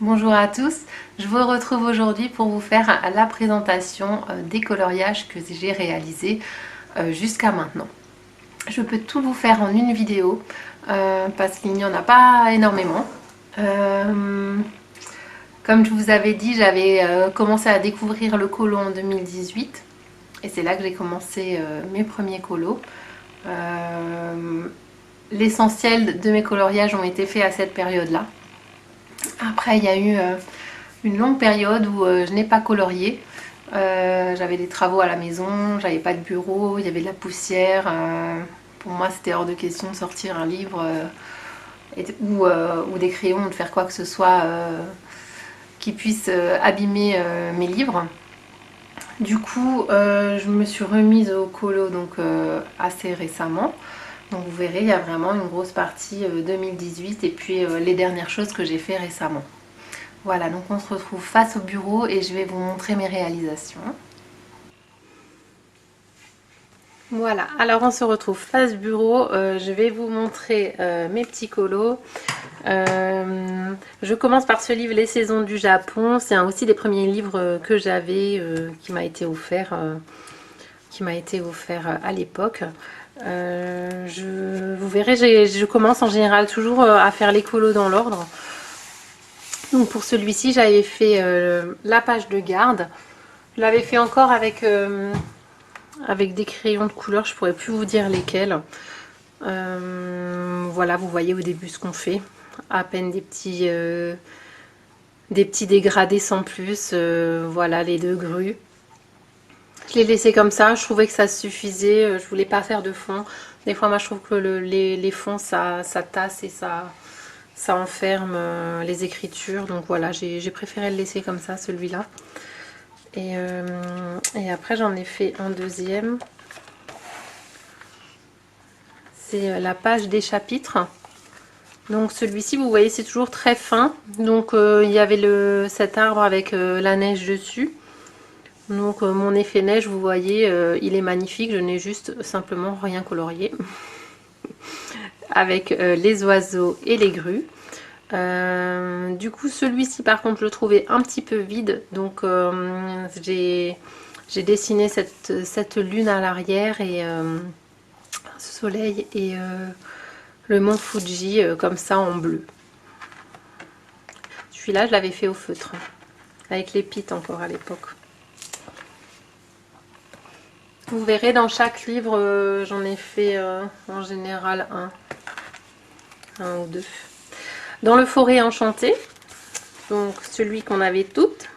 Bonjour à tous, je vous retrouve aujourd'hui pour vous faire la présentation des coloriages que j'ai réalisés jusqu'à maintenant. Je peux tout vous faire en une vidéo parce qu'il n'y en a pas énormément. Comme je vous avais dit, j'avais commencé à découvrir le colo en 2018 et c'est là que j'ai commencé mes premiers colos. L'essentiel de mes coloriages ont été faits à cette période-là. Après, il y a eu une longue période où je n'ai pas colorié. J'avais des travaux à la maison, j'avais pas de bureau, il y avait de la poussière. Pour moi, c'était hors de question de sortir un livre ou des crayons, de faire quoi que ce soit qui puisse abîmer mes livres. Du coup, je me suis remise au colo donc assez récemment. Donc vous verrez, il y a vraiment une grosse partie 2018 et puis les dernières choses que j'ai fait récemment. Voilà, donc on se retrouve face au bureau et je vais vous montrer mes réalisations. Voilà, alors on se retrouve face bureau, je vais vous montrer mes petits colos. Je commence par ce livre Les Saisons du Japon, c'est aussi des premiers livres que j'avais qui m'a été offert à l'époque. Vous verrez, je commence en général toujours à faire les colos dans l'ordre. Donc pour celui-ci, j'avais fait la page de garde. Je l'avais fait encore avec des crayons de couleur, je pourrais plus vous dire lesquels. Voilà, vous voyez au début ce qu'on fait. À peine des petits dégradés sans plus. Voilà, les deux grues. Je l'ai laissé comme ça, je trouvais que ça suffisait. Je voulais pas faire de fond. Des fois, moi, je trouve que les fonds, ça tasse et ça enferme les écritures. Donc voilà, j'ai préféré le laisser comme ça, celui-là. Et après, j'en ai fait un deuxième. C'est la page des chapitres. Donc celui-ci, vous voyez, c'est toujours très fin. Donc il y avait cet arbre avec la neige dessus. Donc mon effet neige, vous voyez, il est magnifique. Je n'ai juste simplement rien colorié. Avec les oiseaux et les grues. Du coup, celui-ci, par contre, je le trouvais un petit peu vide. Donc j'ai dessiné cette lune à l'arrière et ce soleil et le mont Fuji comme ça en bleu. Celui-là, je l'avais fait au feutre, avec les pites encore à l'époque. Vous verrez, dans chaque livre, j'en ai fait en général un ou deux. Dans le Forêt enchantée, donc celui qu'on avait toutes,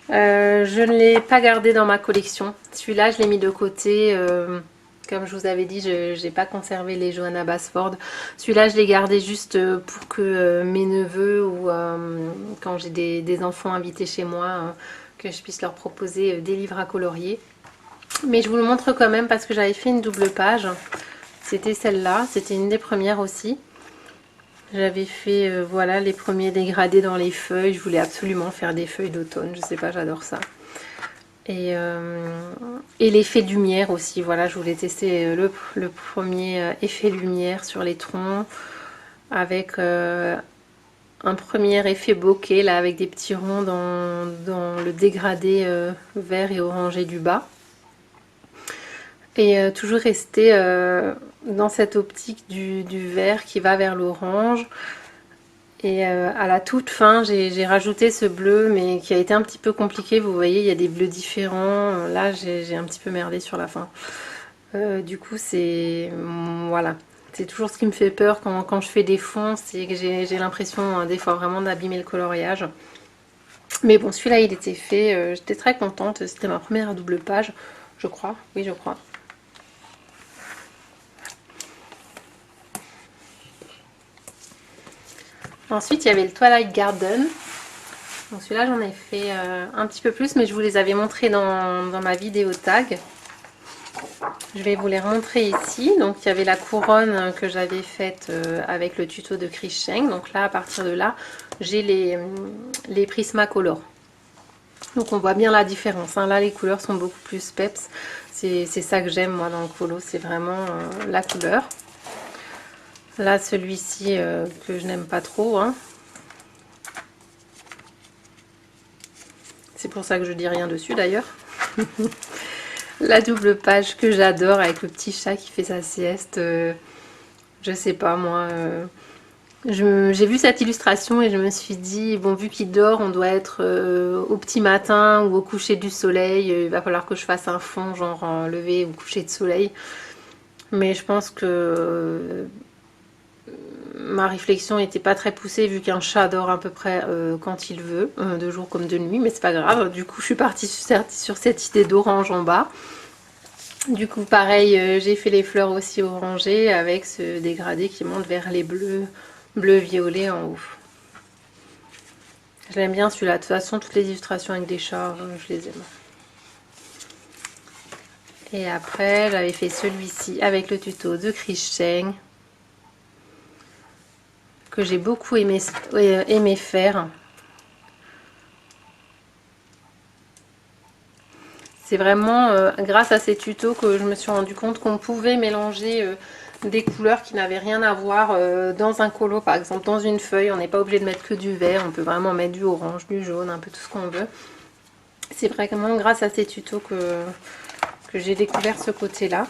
je ne l'ai pas gardé dans ma collection. Celui-là, je l'ai mis de côté. Comme je vous avais dit, je n'ai pas conservé les Johanna Basford. Celui-là, je l'ai gardé juste pour que mes neveux ou quand j'ai des enfants invités chez moi, que je puisse leur proposer des livres à colorier. Mais je vous le montre quand même parce que j'avais fait une double page. C'était celle-là, c'était une des premières aussi. J'avais fait voilà, les premiers dégradés dans les feuilles. Je voulais absolument faire des feuilles d'automne. Je sais pas, j'adore ça. Et l'effet lumière aussi. Voilà, je voulais tester le premier effet lumière sur les troncs. Avec un premier effet bokeh, là, avec des petits ronds dans le dégradé vert et orangé du bas. Et toujours rester dans cette optique du vert qui va vers l'orange. Et à la toute fin, j'ai rajouté ce bleu, mais qui a été un petit peu compliqué. Vous voyez, il y a des bleus différents. Là, j'ai un petit peu merdé sur la fin. Du coup, c'est... Voilà. C'est toujours ce qui me fait peur quand je fais des fonds. C'est que j'ai l'impression, des fois, vraiment d'abîmer le coloriage. Mais bon, celui-là, il était fait. J'étais très contente. C'était ma première double page, je crois. Oui, je crois. Ensuite, il y avait le Twilight Garden. Donc celui-là, j'en ai fait un petit peu plus, mais je vous les avais montrés dans ma vidéo tag. Je vais vous les remontrer ici. Donc il y avait la couronne que j'avais faite avec le tuto de Chris Cheng. Donc là, à partir de là, j'ai les Prismacolor. Donc on voit bien la différence. Hein. Là, les couleurs sont beaucoup plus peps. C'est ça que j'aime moi dans le colo, c'est vraiment la couleur. Là, celui-ci que je n'aime pas trop. Hein. C'est pour ça que je dis rien dessus d'ailleurs. La double page que j'adore avec le petit chat qui fait sa sieste. Je sais pas moi. J'ai vu cette illustration et je me suis dit, bon, vu qu'il dort, on doit être au petit matin ou au coucher du soleil. Il va falloir que je fasse un fond, genre lever ou coucher de soleil. Mais je pense que ma réflexion n'était pas très poussée vu qu'un chat dort à peu près quand il veut, de jour comme de nuit, mais c'est pas grave. Du coup, je suis partie sur cette idée d'orange en bas. Du coup, pareil, j'ai fait les fleurs aussi orangées avec ce dégradé qui monte vers les bleus, bleu-violet en haut. Je l'aime bien celui-là. De toute façon, toutes les illustrations avec des chats, je les aime. Et après, j'avais fait celui-ci avec le tuto de Chris Cheng, que j'ai beaucoup aimé faire. C'est vraiment grâce à ces tutos que je me suis rendu compte qu'on pouvait mélanger des couleurs qui n'avaient rien à voir dans un colo, par exemple dans une feuille. On n'est pas obligé de mettre que du vert, on peut vraiment mettre du orange, du jaune, un peu tout ce qu'on veut. C'est vraiment grâce à ces tutos que j'ai découvert ce côté-là.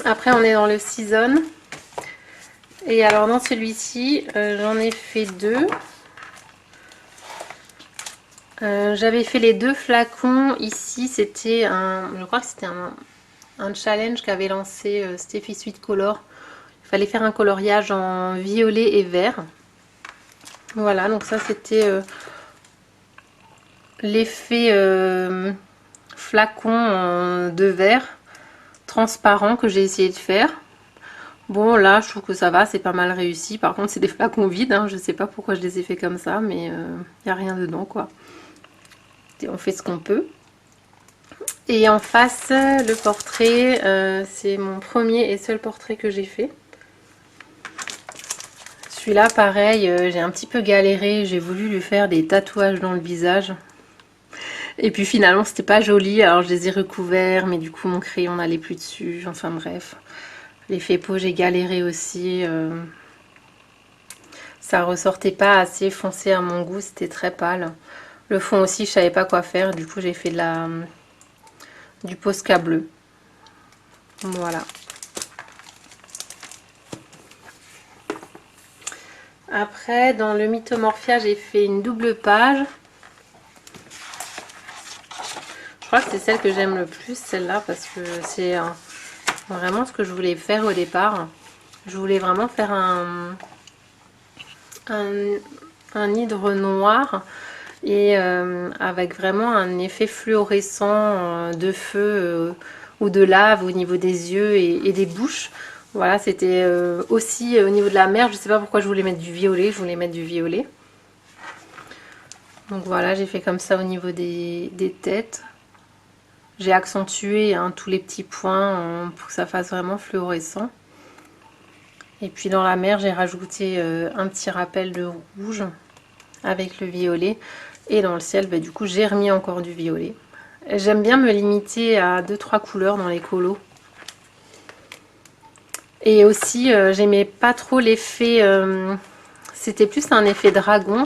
Après, on est dans le Season. Et alors dans celui-ci, j'en ai fait deux. J'avais fait les deux flacons ici, c'était je crois que c'était un challenge qu'avait lancé Steffi Sweet Color. Il fallait faire un coloriage en violet et vert. Voilà, donc ça c'était l'effet flacon de verre transparent que j'ai essayé de faire. Bon, là, je trouve que ça va, c'est pas mal réussi. Par contre, c'est des flacons vides, hein. Je sais pas pourquoi je les ai fait comme ça, mais il n'y a rien dedans, quoi. Et on fait ce qu'on peut. Et en face, le portrait, c'est mon premier et seul portrait que j'ai fait. Celui-là, pareil, j'ai un petit peu galéré. J'ai voulu lui faire des tatouages dans le visage. Et puis finalement, c'était pas joli. Alors, je les ai recouverts, mais du coup, mon crayon n'allait plus dessus. Enfin, bref. L'effet peau, j'ai galéré aussi. Ça ressortait pas assez foncé à mon goût, c'était très pâle. Le fond aussi, je savais pas quoi faire. Du coup, j'ai fait du Posca bleu. Voilà. Après, dans le Mythomorphia, j'ai fait une double page. Je crois que c'est celle que j'aime le plus, celle-là, parce que c'est vraiment ce que je voulais faire au départ. Je voulais vraiment faire un hydre noir et avec vraiment un effet fluorescent de feu ou de lave au niveau des yeux et des bouches. Voilà, c'était aussi au niveau de la mer. Je sais pas pourquoi je voulais mettre du violet. Je voulais mettre du violet. Donc voilà, j'ai fait comme ça au niveau des têtes. J'ai accentué tous les petits points pour que ça fasse vraiment fluorescent. Et puis dans la mer, j'ai rajouté un petit rappel de rouge avec le violet. Et dans le ciel, bah, du coup, j'ai remis encore du violet. J'aime bien me limiter à 2-3 couleurs dans les colos. Et aussi, j'aimais pas trop l'effet... c'était plus un effet dragon.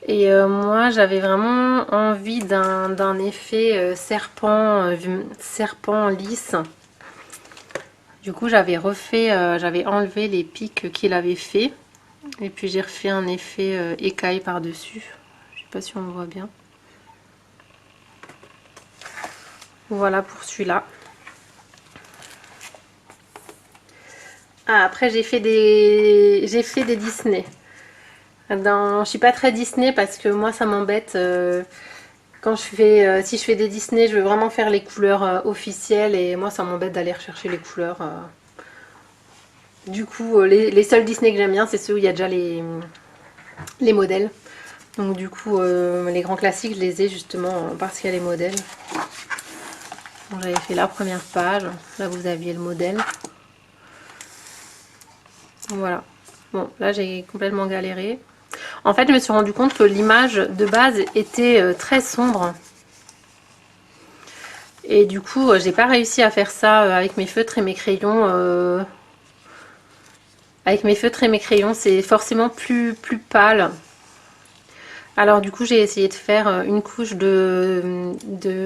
Et moi, j'avais vraiment envie d'un effet serpent lisse. Du coup, j'avais enlevé les pics qu'il avait fait. Et puis, j'ai refait un effet écaille par-dessus. Je sais pas si on le voit bien. Voilà pour celui-là. Ah, après, j'ai fait des Disney. Je suis pas très Disney parce que moi, ça m'embête. Quand si je fais des Disney, je veux vraiment faire les couleurs officielles et moi ça m'embête d'aller rechercher les couleurs. Du coup, les seuls Disney que j'aime bien, c'est ceux où il y a déjà les modèles. Donc du coup, les grands classiques, je les ai justement parce qu'il y a les modèles. J'avais fait la première page, là vous aviez le modèle. Voilà. Bon, là j'ai complètement galéré. En fait, je me suis rendu compte que l'image de base était très sombre. Et du coup, j'ai pas réussi à faire ça avec mes feutres et mes crayons. Avec mes feutres et mes crayons, c'est forcément plus pâle. Alors du coup j'ai essayé de faire une couche de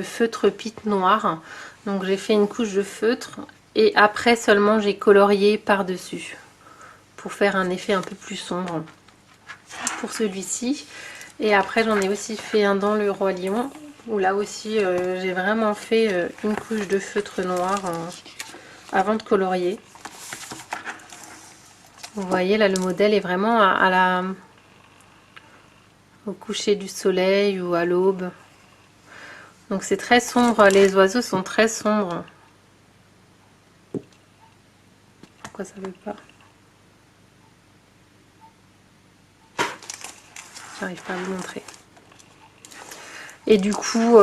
feutre pite noir. Donc j'ai fait une couche de feutre et après seulement j'ai colorié par-dessus pour faire un effet un peu plus sombre pour celui-ci. Et après j'en ai aussi fait un dans le Roi Lion où là aussi j'ai vraiment fait une couche de feutre noir avant de colorier. Vous voyez là le modèle est vraiment au coucher du soleil ou à l'aube. Donc c'est très sombre, les oiseaux sont très sombres. Pourquoi ça veut pas? J'arrive pas à vous montrer. Et du coup,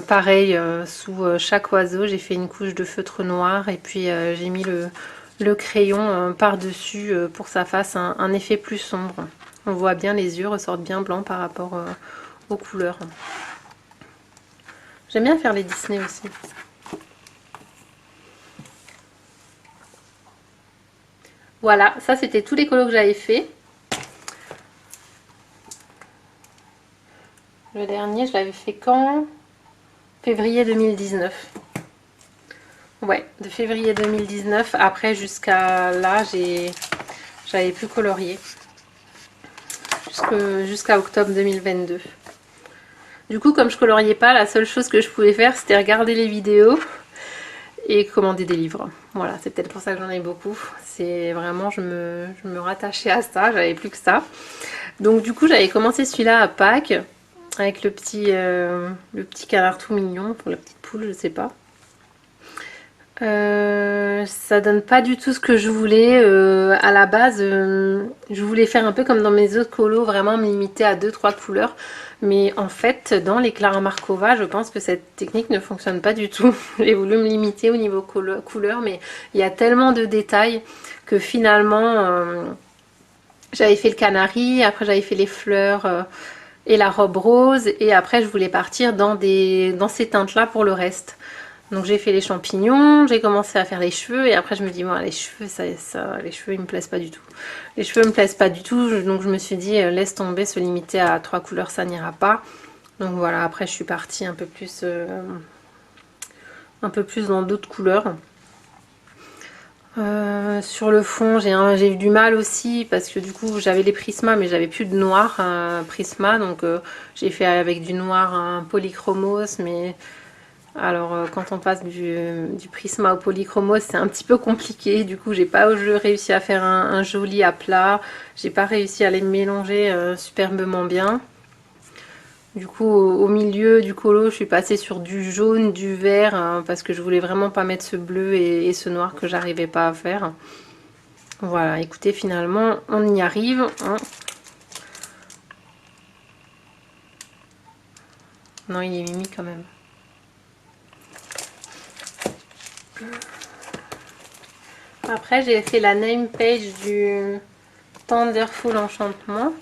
pareil, sous chaque oiseau, j'ai fait une couche de feutre noir et puis j'ai mis le crayon par-dessus pour que ça fasse un effet plus sombre. On voit bien les yeux ressortent bien blancs par rapport aux couleurs. J'aime bien faire les Disney aussi. Voilà, ça c'était tous les colos que j'avais fait. Le dernier, je l'avais fait quand? Février 2019. Ouais, de février 2019. Après, jusqu'à là, j'avais plus colorié. Jusqu'à octobre 2022. Du coup, comme je coloriais pas, la seule chose que je pouvais faire, c'était regarder les vidéos et commander des livres. Voilà, c'est peut-être pour ça que j'en ai beaucoup. C'est vraiment, je me rattachais à ça, j'avais plus que ça. Donc du coup, j'avais commencé celui-là à Pâques, avec le petit canard tout mignon, pour la petite poule, je sais pas. Ça donne pas du tout ce que je voulais. À la base, je voulais faire un peu comme dans mes autres colos, vraiment me limiter à 2-3 couleurs. Mais en fait, dans les Clara Markova, je pense que cette technique ne fonctionne pas du tout. J'ai voulu me limiter au niveau couleur, mais il y a tellement de détails que finalement, j'avais fait le canari, après j'avais fait les fleurs et la robe rose, et après je voulais partir dans ces teintes-là pour le reste. Donc j'ai fait les champignons, j'ai commencé à faire les cheveux et après je me dis bon les cheveux les cheveux ils me plaisent pas du tout. Les cheveux me plaisent pas du tout, donc je me suis dit laisse tomber, se limiter à 3 couleurs ça n'ira pas. Donc voilà, après je suis partie un peu plus dans d'autres couleurs. Sur le fond j'ai eu du mal aussi parce que du coup j'avais les prismas mais j'avais plus de noir prisma, donc j'ai fait avec du noir un polychromos, mais alors quand on passe du prisma au polychromos c'est un petit peu compliqué, du coup j'ai pas réussi à faire un joli aplat, j'ai pas réussi à les mélanger superbement bien. Du coup au milieu du colo je suis passée sur du jaune, du vert parce que je voulais vraiment pas mettre ce bleu et ce noir que j'arrivais pas à faire. Voilà, écoutez, finalement on y arrive hein. Non, il est mimi quand même. Après j'ai fait la name page du Thunderful Enchantement.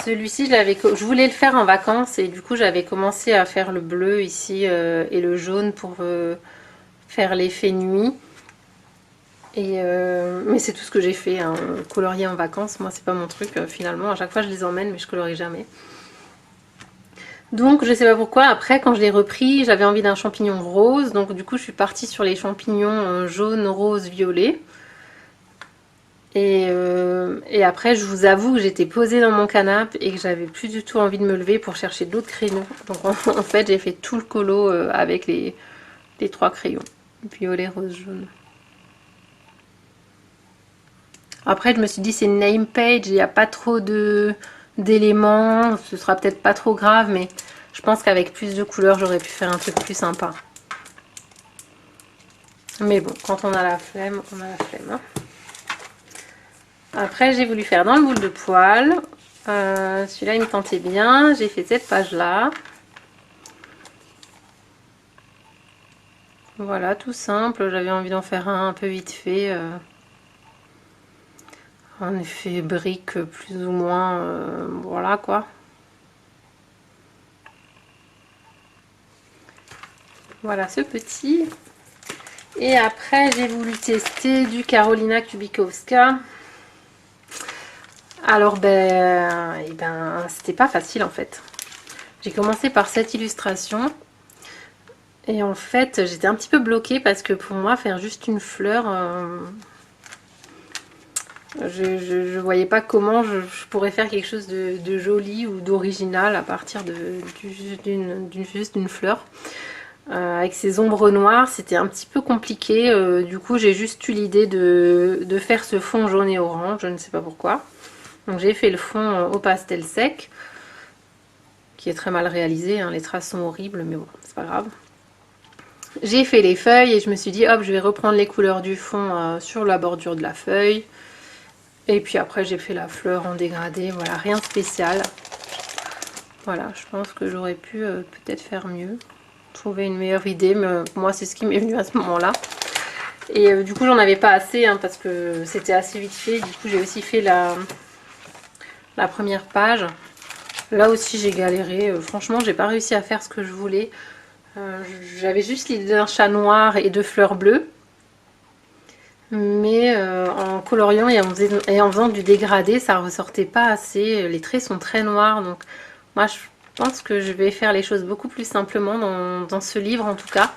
Celui-ci je voulais le faire en vacances et du coup j'avais commencé à faire le bleu ici et le jaune pour faire l'effet nuit. Mais c'est tout ce que j'ai fait, hein. Colorier en vacances, moi c'est pas mon truc finalement. À chaque fois je les emmène mais je colorie jamais. Donc je sais pas pourquoi, après quand je l'ai repris, j'avais envie d'un champignon rose. Donc du coup je suis partie sur les champignons jaune, rose, violet. Et après je vous avoue que j'étais posée dans mon canapé et que j'avais plus du tout envie de me lever pour chercher d'autres crayons. Donc en fait j'ai fait tout le colo avec les 3 crayons. Violet, rose, jaune. Après je me suis dit c'est une name page, il n'y a pas trop d'éléments, ce sera peut-être pas trop grave, mais je pense qu'avec plus de couleurs j'aurais pu faire un truc plus sympa. Mais bon, quand on a la flemme, on a la flemme. Hein. Après j'ai voulu faire dans le boule de poil. Celui-là il me tentait bien. J'ai fait cette page là. Voilà, tout simple. J'avais envie d'en faire un peu vite fait. Un effet brique plus ou moins. Voilà quoi. Voilà ce petit. Et après j'ai voulu tester du Karolina Kubikowska. Alors c'était pas facile en fait. J'ai commencé par cette illustration. Et en fait, j'étais un petit peu bloquée parce que pour moi, faire juste une fleur, je voyais pas comment je pourrais faire quelque chose de joli ou d'original à partir juste d'une fleur. Avec ces ombres noires, c'était un petit peu compliqué. Du coup, j'ai juste eu l'idée de faire ce fond jaune et orange, je ne sais pas pourquoi. Donc j'ai fait le fond au pastel sec, qui est très mal réalisé, hein. Les traces sont horribles, mais bon, c'est pas grave. J'ai fait les feuilles et je me suis dit hop, je vais reprendre les couleurs du fond sur la bordure de la feuille. Et puis après j'ai fait la fleur en dégradé, voilà, rien de spécial. Voilà, je pense que j'aurais pu peut-être faire mieux, trouver une meilleure idée, mais moi c'est ce qui m'est venu à ce moment-là. Et du coup j'en avais pas assez hein, parce que c'était assez vite fait. Du coup j'ai aussi fait la première page. Là aussi j'ai galéré, franchement j'ai pas réussi à faire ce que je voulais. J'avais juste l'idée d'un chat noir et de fleurs bleues. Mais en coloriant et en faisant du dégradé, ça ressortait pas assez. Les traits sont très noirs, donc moi je pense que je vais faire les choses beaucoup plus simplement dans ce livre en tout cas.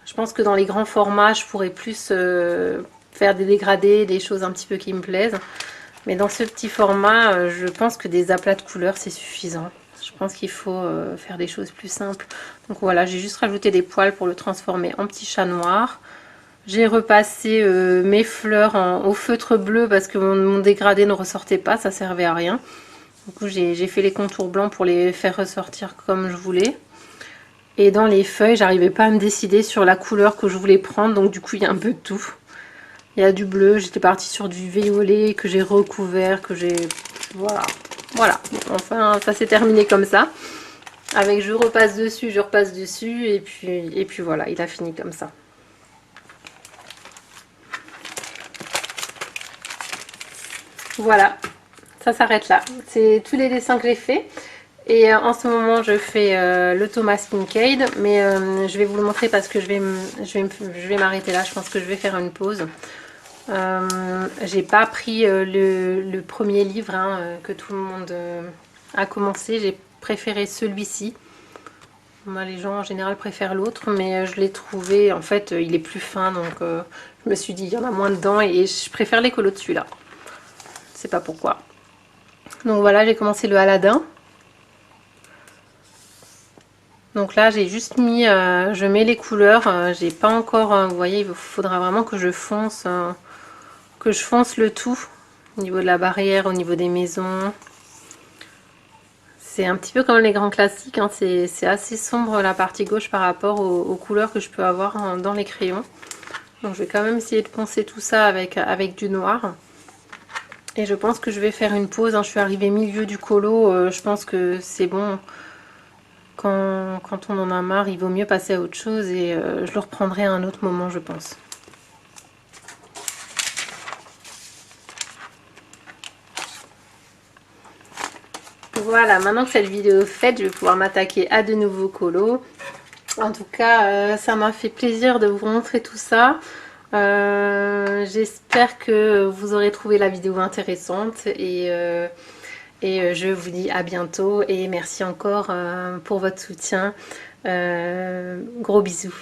Je pense que dans les grands formats, je pourrais plus faire des dégradés, des choses un petit peu qui me plaisent. Mais dans ce petit format, je pense que des aplats de couleurs, c'est suffisant. Je pense qu'il faut faire des choses plus simples. Donc voilà, j'ai juste rajouté des poils pour le transformer en petit chat noir. J'ai repassé mes fleurs au feutre bleu parce que mon dégradé ne ressortait pas, ça servait à rien. Du coup, j'ai fait les contours blancs pour les faire ressortir comme je voulais. Et dans les feuilles, j'arrivais pas à me décider sur la couleur que je voulais prendre, donc du coup, il y a un peu de tout. Il y a du bleu, j'étais partie sur du violet que j'ai recouvert, que j'ai... Voilà. Voilà. Enfin, ça s'est terminé comme ça. Avec je repasse dessus, et puis voilà, il a fini comme ça. Voilà, ça s'arrête là. C'est tous les dessins que j'ai fait. Et en ce moment, je fais le Thomas Kincaid, mais je vais vous le montrer parce que je vais m'arrêter là. Je pense que je vais faire une pause. J'ai pas pris le premier livre hein, que tout le monde a commencé. J'ai préféré celui-ci. Moi, les gens en général préfèrent l'autre, mais je l'ai trouvé. En fait, il est plus fin, donc je me suis dit il y en a moins dedans et je préfère l'écolo de celui-là. Je sais pas pourquoi. Donc voilà, j'ai commencé le Aladdin. Donc là, j'ai juste mis, je mets les couleurs. J'ai pas encore, vous voyez, il faudra vraiment que je fonce le tout au niveau de la barrière, au niveau des maisons. C'est un petit peu comme les grands classiques, hein. C'est assez sombre la partie gauche par rapport aux couleurs que je peux avoir dans les crayons. Donc je vais quand même essayer de poncer tout ça avec du noir. Et je pense que je vais faire une pause, hein. Je suis arrivée milieu du colo, je pense que c'est bon. Quand on en a marre, il vaut mieux passer à autre chose et je le reprendrai à un autre moment, je pense. Voilà, maintenant que cette vidéo est faite, je vais pouvoir m'attaquer à de nouveaux colos. En tout cas, ça m'a fait plaisir de vous montrer tout ça. J'espère que vous aurez trouvé la vidéo intéressante et je vous dis à bientôt et merci encore pour votre soutien. Gros bisous.